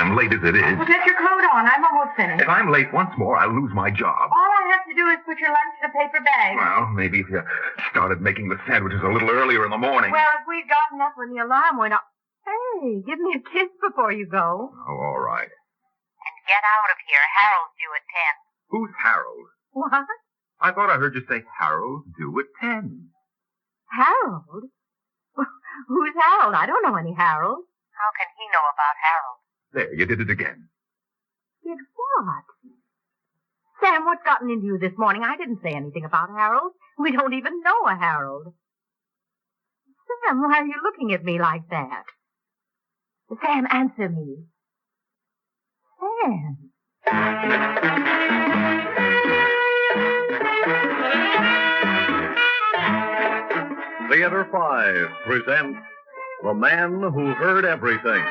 I'm late as it is. Well, get your coat on. I'm almost finished. If I'm late once more, I'll lose my job. All I have to do is put your lunch in a paper bag. Well, maybe if you started making the sandwiches a little earlier in the morning. Well, if we'd gotten up when the alarm went off... Hey, give me a kiss before you go. Oh, all right. And get out of here. Harold's due at 10. Who's Harold? What? I thought I heard you say Harold's due at 10. Harold? Who's Harold? I don't know any Harold. How can he know about Harold? There, you did it again. Did what? Sam, what's gotten into you this morning? I didn't say anything about Harold. We don't even know a Harold. Sam, why are you looking at me like that? Sam, answer me. Sam. Theater 5 presents The Man Who Heard Everything.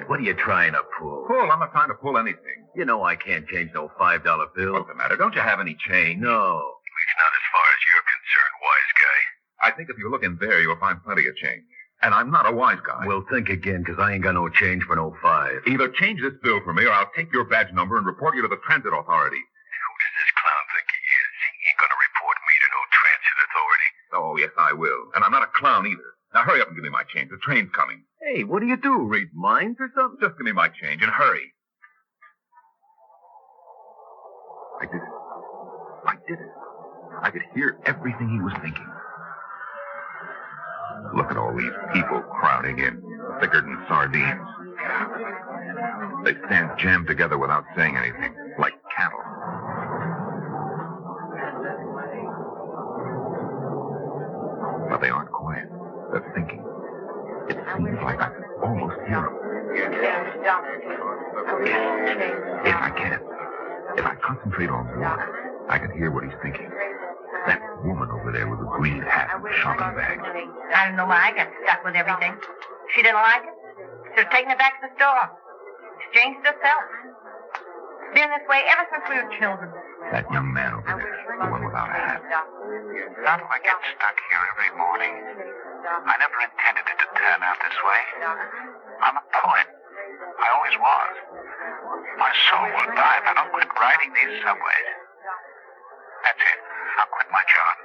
What are you trying to pull? Pull? I'm not trying to pull anything. You know I can't change no $5 bill. What's the matter? Don't you have any change? No. At least not as far as you're concerned, wise guy. I think if you look in there, you'll find plenty of change. And I'm not a wise guy. Well, think again, because I ain't got no change for no 5. Either change this bill for me, or I'll take your badge number and report you to the transit authority. Who does this clown think he is? He ain't gonna report me to no transit authority. Oh, yes, I will. And I'm not a clown either. Now, hurry up and give me my change. The train's coming. Hey, what do you do? Read minds or something? Just give me my change and hurry. I did it. I did it. I could hear everything he was thinking. Look at all these people crowding in, thicker than sardines. They stand jammed together without saying anything, like cattle. But they aren't quiet. They're thinking. It seems like I can almost hear them. If I can. If I concentrate on one, I can hear what he's thinking. That woman over there with the green hat and the shopping bag. I don't know why I got stuck with everything. She didn't like it. Should have taken it back to the store. Exchanged it herself. It's been this way ever since we were children. That young man over there, the one without a hat. How do I get stuck here every morning? I never intended it to turn out this way. I'm a poet. I always was. My soul will die if I don't quit riding these subways. That's it. I'll quit my job.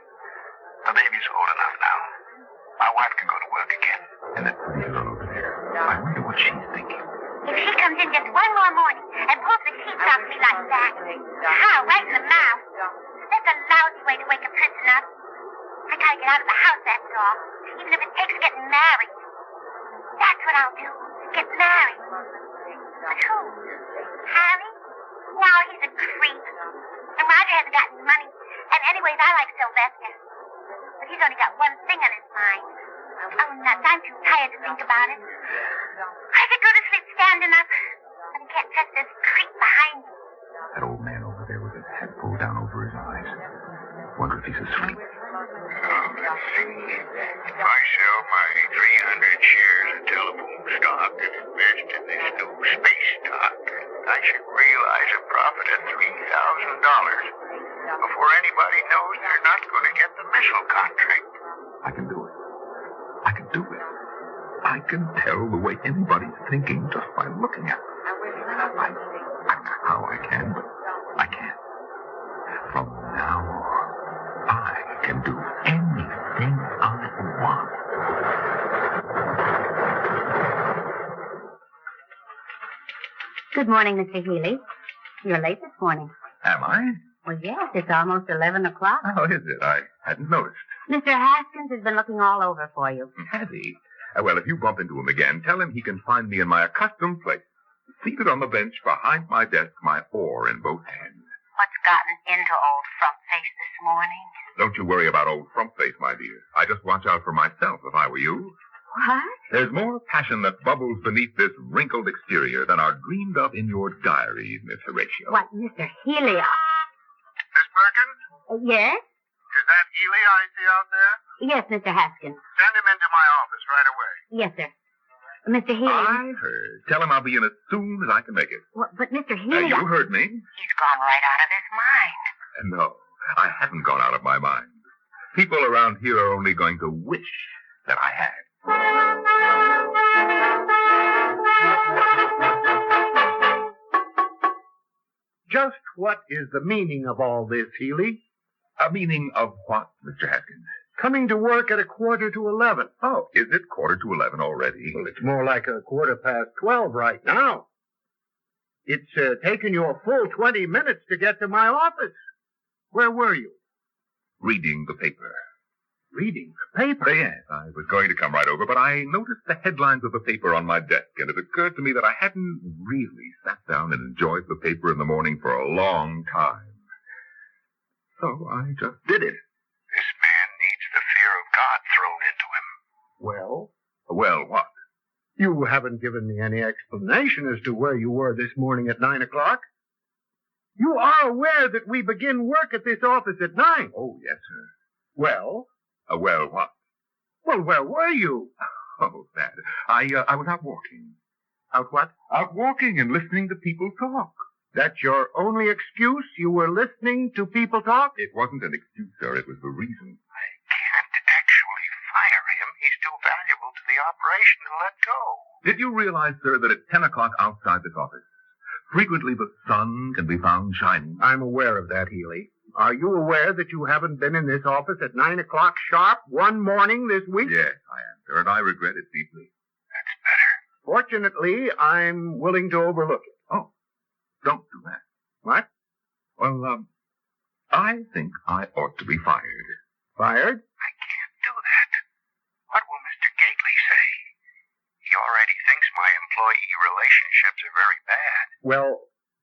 The baby's old enough now. My wife can go to work again. And that pretty girl over there. I wonder what she's thinking. If she comes in just one more morning and pulls the sheets off me like that, how, right in the mouth. That's a lousy way to wake a person up. I gotta get out of the house, that's all. Even if it takes getting married. That's what I'll do. Get married. But who? Harry? No, he's a creep. And Roger hasn't got any money. And anyways, I like Sylvester. But he's only got one thing on his mind. Oh, nuts. I'm too tired to think about it. I could go to sleep standing up. But I can't trust this creep behind me. That old man over there with his hat pulled down over his eyes. Wonder if he's asleep. Oh, let's see. If I sell my 300 shares of telephone stock and invest in this new space stock, I should realize a profit of $3,000 before anybody knows they're not going to get the missile contract. I can do it. I can do it. I can tell the way anybody's thinking just by looking at them. I don't know how I can, but I can. From now on, I can do anything I want. Good morning, Mr. Healy. You're late this morning. Am I? Well, yes, it's almost 11 o'clock. Oh, is it? I hadn't noticed. Mr. Haskins has been looking all over for you. Has he? Well, if you bump into him again, tell him he can find me in my accustomed place, seated on the bench behind my desk, my oar in both hands. What's gotten into old Frumpface this morning? Don't you worry about old Frumpface, my dear. I just watch out for myself if I were you. What? There's more passion that bubbles beneath this wrinkled exterior than are dreamed of in your diary, Miss Horatio. What, Mr. Healy? Miss Perkins? Yes? Is that Ely I see out there? Yes, Mr. Haskins. Send him into my office right away. Yes, sir. Mr. Healy. I heard. Tell him I'll be in as soon as I can make it. What, but Mr. Healy... You heard me. He's gone right out of his mind. No, I haven't gone out of my mind. People around here are only going to wish that I had. Just what is the meaning of all this, Healy? A meaning of what, Mr. Haskins? Coming to work at 11:15. Oh, is it 11:45 already? Well, it's more like 12:15 right now. It's taken you a full 20 minutes to get to my office. Where were you? Reading the paper. Reading the paper? Yes, I was going to come right over, but I noticed the headlines of the paper on my desk, and it occurred to me that I hadn't really sat down and enjoyed the paper in the morning for a long time. So I just did it. This man needs the fear of God thrown into him. Well, Well, what? you haven't given me any explanation as to where you were this morning at 9 o'clock. You are aware that we begin work at this office at 9. Oh, yes, sir. Well, Well, what? well, where were you? Oh, that. I was out walking. Out what? Out walking and listening to people talk. That's your only excuse? You were listening to people talk? It wasn't an excuse, sir. It was the reason. I can't actually fire him. He's too valuable to the operation to let go. Did you realize, sir, that at 10 o'clock outside this office, frequently the sun can be found shining? I'm aware of that, Healy. Are you aware that you haven't been in this office at 9 o'clock sharp one morning this week? Yes, I am, sir, and I regret it deeply. That's better. Fortunately, I'm willing to overlook it. Oh, don't do that. What? Well, I think I ought to be fired. Fired? I can't do that. What will Mr. Gately say? He already thinks my employee relationships are very bad. Well,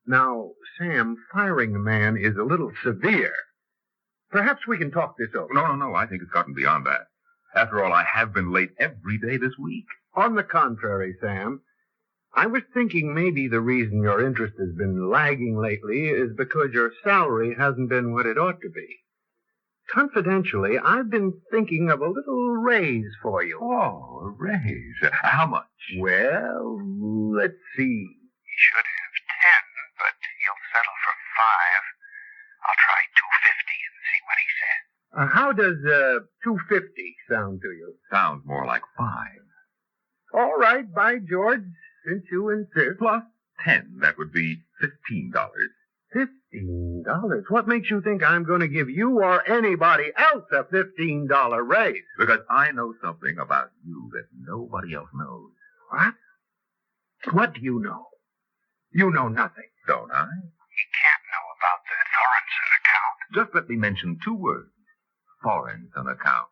now, Sam, firing a man is a little severe. Perhaps we can talk this over. No, I think it's gotten beyond that. After all, I have been late every day this week. On the contrary, Sam, I was thinking maybe the reason your interest has been lagging lately is because your salary hasn't been what it ought to be. Confidentially, I've been thinking of a little raise for you. Oh, a raise. How much? Well, let's see. He should have 10, but he'll settle for 5. I'll try 250 and see what he says. How does 250 sound to you? Sounds more like 5. All right, by George, since you insist. Plus 10, that would be $15. $15? What makes you think I'm going to give you or anybody else a $15 raise? Because I know something about you that nobody else knows. What? What do you know? You know nothing. Don't I? He can't know about the Thorenson account. Just let me mention 2 words. Foreign an account.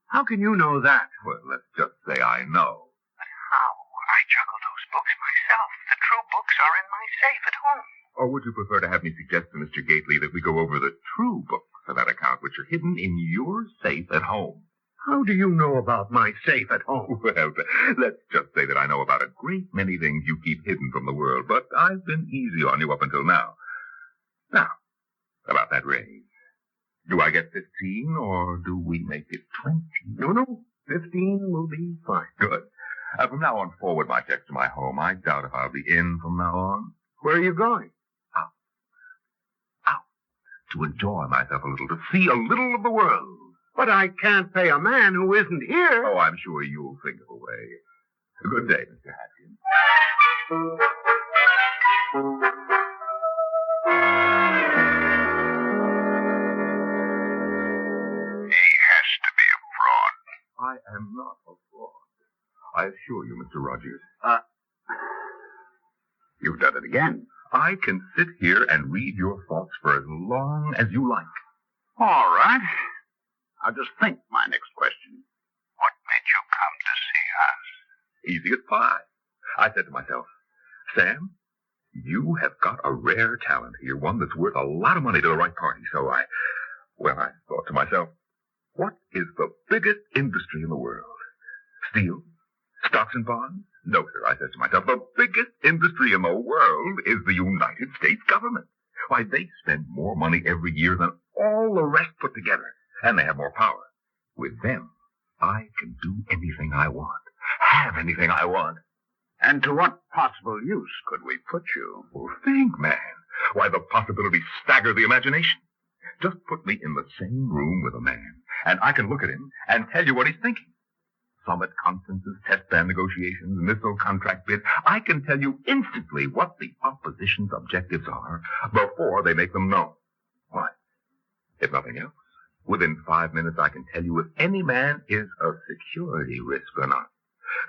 How can you know that? Well, let's just say I know. But how? I juggle those books myself. The true books are in my safe at home. Or would you prefer to have me suggest to Mr. Gately that we go over the true books of that account, which are hidden in your safe at home? How do you know about my safe at home? Well, let's just say that I know about a great many things you keep hidden from the world, but I've been easy on you up until now. Now, about that raise. Do I get 15, or do we make it 20? No, 15 will be fine. Good. From now on forward, my checks to my home. I doubt if I'll be in from now on. Where are you going? Out. To enjoy myself a little, to see a little of the world. But I can't pay a man who isn't here. Oh, I'm sure you'll think of a way. Good day, Mr. Haskins. He has to be a fraud. I am not a fraud. I assure you, Mr. Rogers. You've done it again. I can sit here and read your thoughts for as long as you like. All right. I'll just think my next question. What made you come to see us? Easy as pie. I said to myself, Sam, you have got a rare talent here, one that's worth a lot of money to the right party. So I thought to myself, what is the biggest industry in the world? Steel, Stocks and bonds? No, sir, I said to myself, the biggest industry in the world is the United States government. Why, they spend more money every year than all the rest put together, and they have more power. With them, I can do anything I want, have anything I want. And to what possible use could we put you? Well, think, man. Why, the possibilities stagger the imagination. Just put me in the same room with a man, and I can look at him and tell you what he's thinking. Summit conferences, test ban negotiations, missile contract bid. I can tell you instantly what the opposition's objectives are before they make them known. Why? If nothing else, within 5 minutes I can tell you if any man is a security risk or not.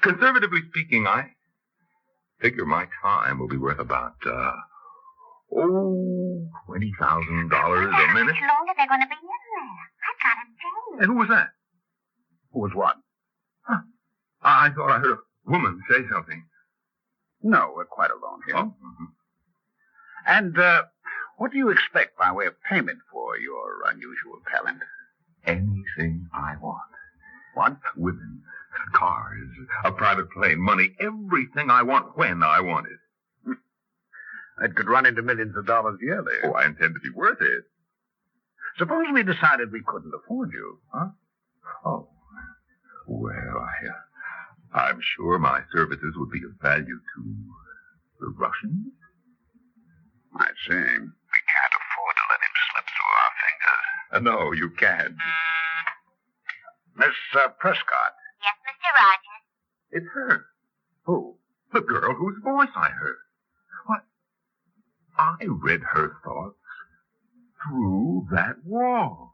Conservatively speaking, I figure my time will be worth about, $20,000 a minute. How much longer they're going to be in there? I got a date. And who was that? Who was what? Huh. I thought I heard a woman say something. No, we're quite alone here. Oh? Mm-hmm. And, what do you expect by way of payment for your unusual talent? Anything I want. What? Women, cars, a private plane, money, everything I want when I want it. That could run into millions of dollars yearly. Oh, I intend to be worth it. Suppose we decided we couldn't afford you, huh? Oh. Well, I'm sure my services would be of value to the Russians. I see. We can't afford to let him slip through our fingers. No, you can't. Miss Prescott. Yes, Mr. Rogers. It's her. Who? The girl whose voice I heard. What? I read her thoughts through that wall.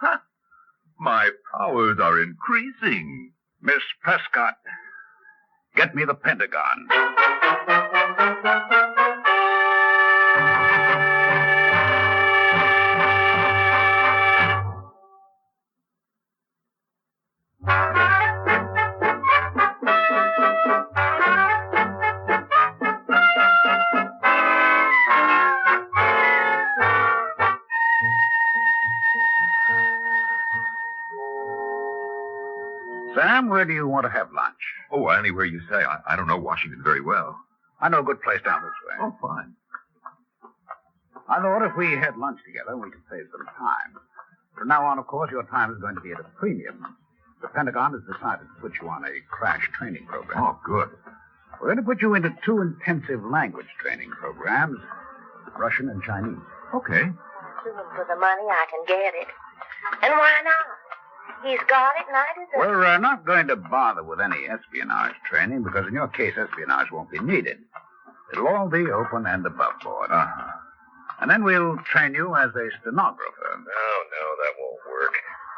Ha! My powers are increasing. Miss Prescott, get me the Pentagon. Sam, where do you want to have lunch? Oh, anywhere you say. I don't know Washington very well. I know a good place down this way. Oh, fine. I thought if we had lunch together, we could save some time. From now on, of course, your time is going to be at a premium. The Pentagon has decided to put you on a crash training program. Oh, good. We're going to put you into 2 intensive language training programs, Russian and Chinese. Okay. For the money, I can get it. And why not? He's got it, and I deserve it. We're not going to bother with any espionage training because in your case, espionage won't be needed. It'll all be open and above board. Uh-huh. And then we'll train you as a stenographer. No, that won't work.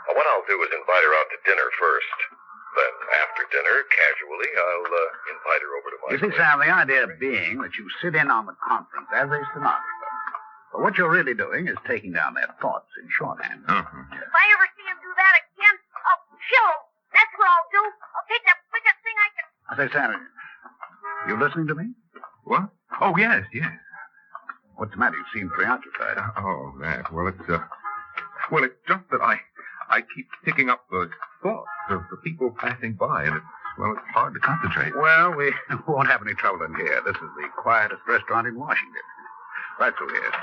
What I'll do is invite her out to dinner first. Then, after dinner, casually, I'll invite her over to my You see, place. Sam, the idea being that you sit in on the conference as a stenographer. But what you're really doing is taking down their thoughts in shorthand. Uh-huh. If I ever see him do that again, I'll kill him. That's what I'll do. I'll take the biggest thing I can. I say, Sam, you listening to me? What? Oh, yes. What's the matter? You seem preoccupied. Oh, that. Well, it's just that I keep picking up the thoughts of the people passing by, and it's hard to concentrate. Well, we won't have any trouble in here. This is the quietest restaurant in Washington. Right through here.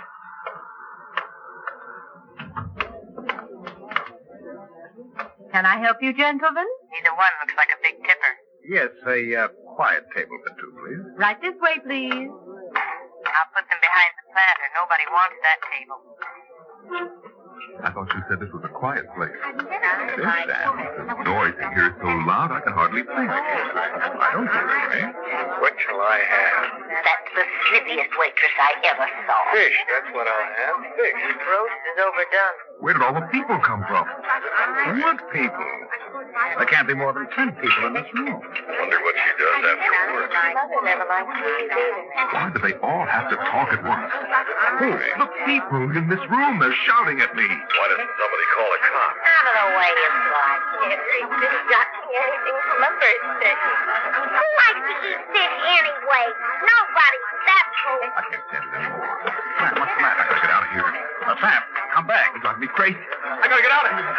Can I help you, gentlemen? Neither one looks like a big tipper. Yes, a quiet table for 2, please. Right this way, please. I'll put them behind the planter. Nobody wants that table. I thought you said this was a quiet place. It is, Sam. The noise in here is so loud I can hardly think. I don't think it's me. What shall I have? That's the slippiest waitress I ever saw. Fish, that's what I'll have. Fish. Roast is overdone. Where did all the people come from? What people? There can't be more than 10 people in this room. Wonder what she does after work. Mother never liked cheese either. Why do they all have to talk at once? Who? The people in this room. They're shouting at me. Why doesn't somebody call a cop? Out of the way, you slut. Every bit got me anything from a birthday. Who likes to eat fish anyway? Nobody's that cool. I can't stand it anymore. Sam, what's the matter? I gotta get out of here. Sam, come back. It's driving me crazy. I gotta get out of here.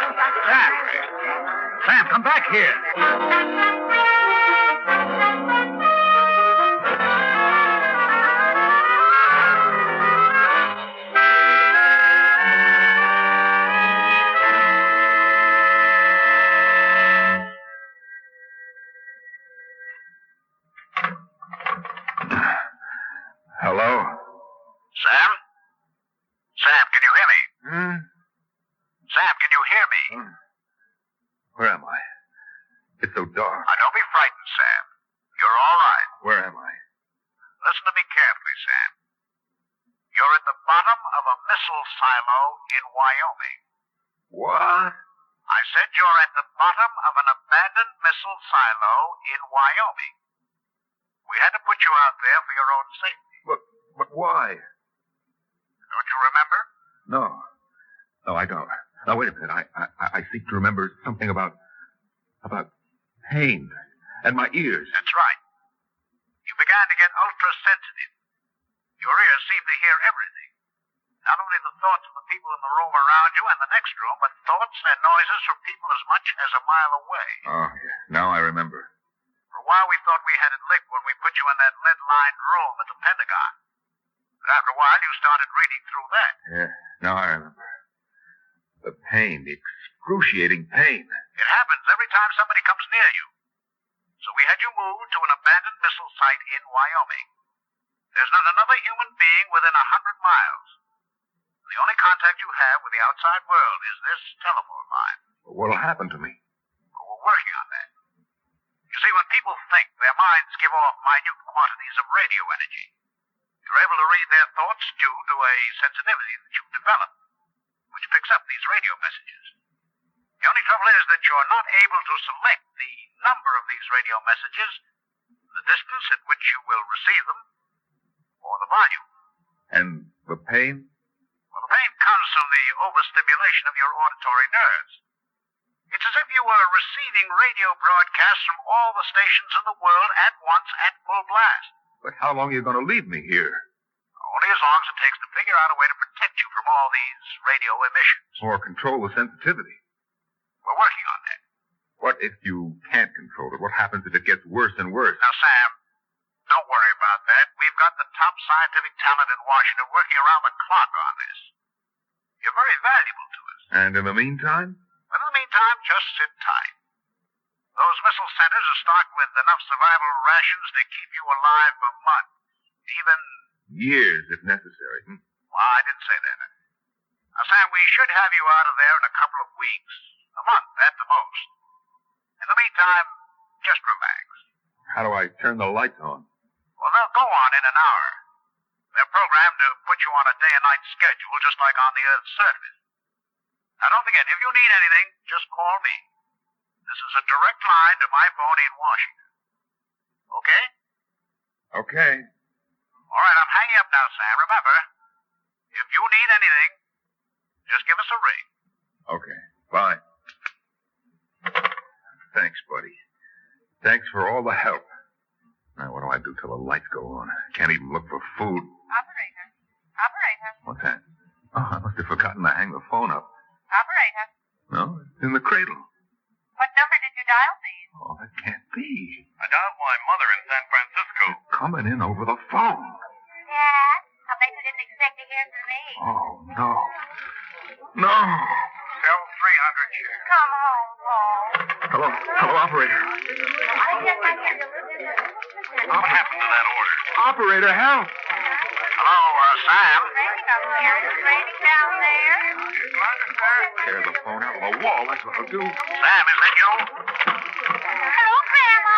Sam, come back here. Hello? Sam? Sam, can you hear me? Sam, can you hear me? Where am I? It's so dark. Don't be frightened, Sam. You're all right. Where am I? Listen to me carefully, Sam. You're at the bottom of a missile silo in Wyoming. What? I said you're at the bottom of an abandoned missile silo in Wyoming. We had to put you out there for your own safety. But why? Don't you remember? No. No, I don't. Now, wait a minute. I seek to remember something about pain and my ears. That's right. You began to get ultra-sensitive. Your ears seem to hear everything. Not only the thoughts of the people in the room around you and the next room, but thoughts and noises from people as much as a mile away. Oh, yeah. Now I remember. For a while we thought we had it licked when we put you in that lead-lined room at the Pentagon. But after a while you started reading through that. Yeah, now I remember. The pain, the excruciating pain. It happens every time somebody comes near you. So we had you moved to an abandoned missile site in Wyoming. There's not another human being within 100 miles. The only contact you have with the outside world is this telephone line. What'll happen to me? Well, we're working on that. You see, when people think, their minds give off minute quantities of radio energy. You're able to read their thoughts due to a sensitivity that you've developed, which picks up these radio messages. The only trouble is that you're not able to select the number of these radio messages, the distance at which you will receive them, or the volume. And the pain? Well, the pain comes from the overstimulation of your auditory nerves. It's as if you were receiving radio broadcasts from all the stations in the world at once at full blast. But how long are you going to leave me here? Only as long as it takes to figure out a way to protect you from all these radio emissions. Or control the sensitivity? We're working on that. What if you can't control it? What happens if it gets worse and worse? Now, Sam, don't worry about that. We've got the top scientific talent in Washington working around the clock on this. You're very valuable to us. And in the meantime? In the meantime, just sit tight. Those missile centers are stocked with enough survival rations to keep you alive for months, even years, if necessary. Well, I didn't say that. Now, Sam, we should have you out of there in a couple of weeks, a month at the most. In the meantime, just relax. How do I turn the lights on? Well, they'll go on in an hour. They're programmed to put you on a day and night schedule, just like on the Earth's surface. Now, don't forget, if you need anything, just call me. This is a direct line to my phone in Washington. Okay? Okay. All right, I'm hanging up now, Sam. Remember, if you need anything, just give us a ring. Okay. Bye. Thanks, buddy. Thanks for all the help. Now, what do I do till the lights go on? Can't even look for food. Operator. Operator. What's that? Oh, I must have forgotten to hang the phone up. Operator. No, it's in the cradle. What number did you dial, please? Oh, that can't be. I dialed my mother in San Francisco. It's coming in over the phone. Dad, I bet you didn't expect to hear from me. Oh, no. No. Cell 300 here. Come home, Paul. Hello. Hello, operator. What happened to that order? Operator, help. Hello, Sam. Raining up here. Is it raining down there? Tear the phone out of the wall. That's what I'll do. Sam, is that you? Hello, Grandma.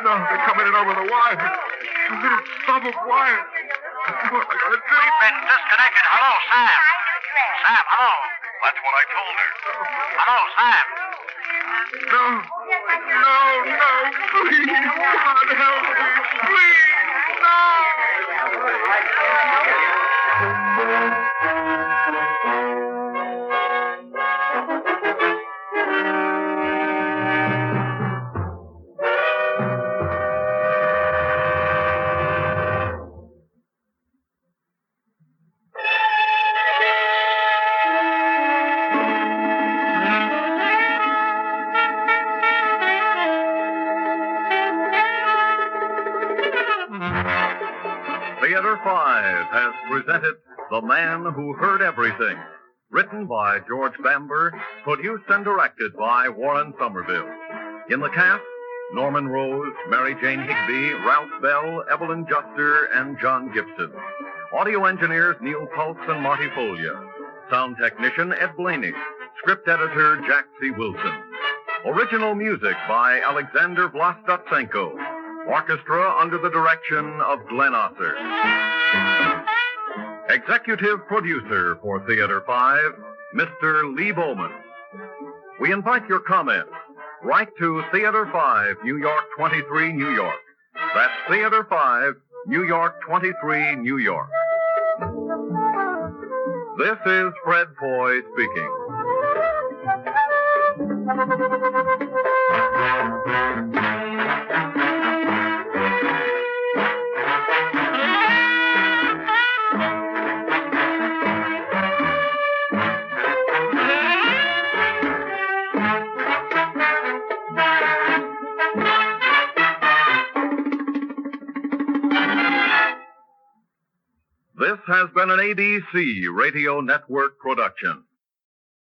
No, they're coming in over the wire. A little stub of wire. What am I going to do? We've been disconnected. Hello, Sam. My new dress. Sam, hello. That's what I told her. Hello, Sam. No. No, no. Please, God, help me. Please, 5 has presented The Man Who Heard Everything, written by George Bamber, produced and directed by Warren Somerville. In the cast, Norman Rose, Mary Jane Higby, Ralph Bell, Evelyn Juster, and John Gibson. Audio engineers Neil Pulse and Marty Folia. Sound technician Ed Blainey. Script editor Jack C. Wilson. Original music by Alexander Vlastotsenko. Orchestra under the direction of Glenn Osser. Executive producer for Theater 5, Mr. Lee Bowman. We invite your comments. Write to Theater 5, New York 23, New York. That's Theater 5, New York 23, New York. This is Fred Foy speaking. This has been an ABC Radio Network production.